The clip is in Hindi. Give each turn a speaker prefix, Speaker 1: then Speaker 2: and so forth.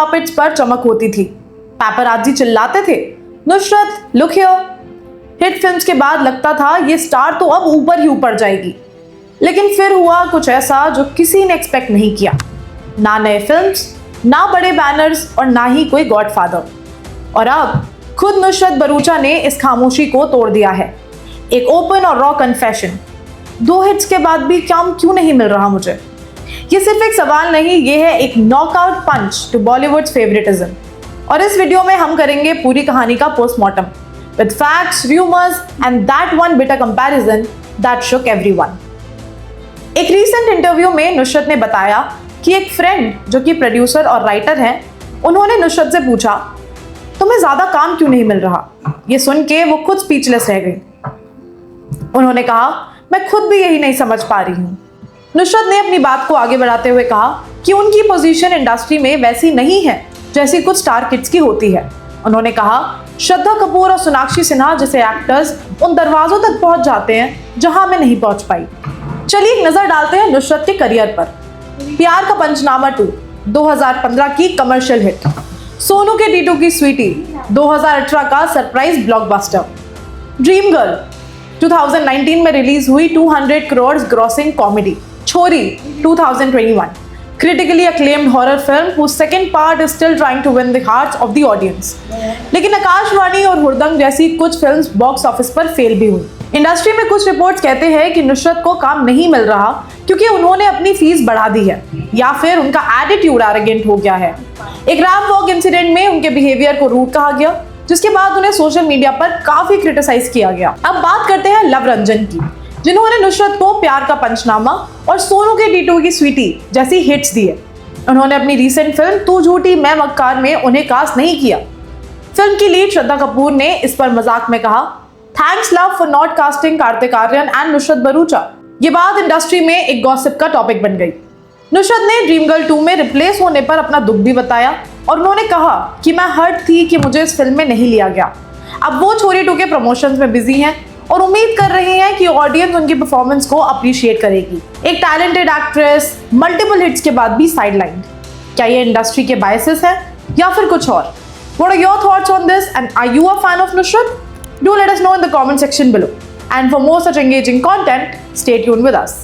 Speaker 1: कार्पेट्स पर चमक होती थी। पैपराज़ी चिल्लाते थे, Nusrat look here. Hit films के बाद लगता था ये स्टार तो अब ऊपर ही ऊपर जाएगी, लेकिन फिर हुआ कुछ ऐसा जो किसी ने एक्सपेक्ट नहीं किया। ना नए फिल्म्स, ना बड़े बैनर्स और ना ही कोई गॉडफादर। और अब खुद नुसरत भरूचा ने इस खामोशी को तोड़ दिया है। एक ओपन और रॉ कन्फेशन, 2 हिट्स के बाद भी काम क्यों नहीं मिल रहा मुझे। ये सिर्फ एक सवाल नहीं, ये है एक knockout punch to Bollywood's favouritism. और इस वीडियो में हम करेंगे पूरी कहानी का postmortem with facts, rumors and that one bitter comparison that shook everyone. एक रीसेंट इंटरव्यू में नुसरत ने बताया कि एक फ्रेंड जो कि प्रोड्यूसर और राइटर हैं, उन्होंने नुसरत से पूछा तुम्हें ज्यादा काम क्यों नहीं मिल रहा। ये सुन के वो खुद स्पीचलेस रह गई। उन्होंने कहा मैं खुद भी यही नहीं समझ पा रही हूँ। नुसरत ने अपनी बात को आगे बढ़ाते हुए कहा कि उनकी पोजीशन इंडस्ट्री में वैसी नहीं है जैसी कुछ स्टार किड्स की होती है। उन्होंने कहा श्रद्धा कपूर और सोनाक्षी सिन्हा जैसे एक्टर्स उन दरवाजों तक पहुंच जाते हैं जहां मैं नहीं पहुंच पाई। चलिए एक नजर डालते हैं नुसरत के करियर पर। प्यार का पंचनामा 2 2015 की कमर्शियल हिट, सोनू के टीटू की स्वीटी 2018 का सरप्राइज ब्लॉकबस्टर, ड्रीम गर्ल 2019 में रिलीज हुई 200 करोड़ ग्रॉसिंग कॉमेडी, छोरी 2021 critically acclaimed horror film whose second part is still trying to win the hearts of the audience। लेकिन आकाशवाणी और हुड़दंग जैसी कुछ फिल्म्स बॉक्स ऑफिस पर फेल भी हुई। इंडस्ट्री में कुछ रिपोर्ट्स कहते हैं कि नुसरत को काम नहीं मिल रहा क्योंकि उन्होंने अपनी फीस बढ़ा दी है या फिर उनका एटीट्यूड एरोगेंट हो गया है। एक रैंप वॉक इंसिडेंट में उनके बिहेवियर को रूड कहा गया, जिसके बाद उन्हें सोशल मीडिया पर काफी क्रिटिसाइज किया गया। अब बात करते हैं लव रंजन की, जिन्होंने नुसरत को प्यार का पंचनामा और सोनू के टीटू की स्वीटी जैसी हिट्स दिए। उन्होंने अपनी रीसेंट फिल्म तू झूठी मैं मक्कार में उन्हें कास्ट नहीं किया। फिल्म की लीड श्रद्धा कपूर ने इस पर मजाक में कहा thanks love for not casting Kartik Aaryan and Nushrat Bharucha. ये बात इंडस्ट्री में एक गॉसिप का टॉपिक बन गई। नुसरत ने ड्रीम गर्ल 2 में रिप्लेस होने पर अपना दुख भी बताया और उन्होंने कहा कि मैं हर्ट थी कि मुझे इस फिल्म में नहीं लिया गया। अब वो छोरी 2 के प्रमोशंस में बिजी हैं और उम्मीद कर रहे हैं कि ऑडियंस उनकी परफॉर्मेंस को अप्रिशिएट करेगी। एक टैलेंटेड एक्ट्रेस मल्टीपल हिट्स के बाद भी साइडलाइन, क्या ये इंडस्ट्री के बायसेस है या फिर कुछ और? What are your thoughts on this and are you a fan of Nusrat? Do let us know in the comment section below. And for more such engaging content, stay tuned with us.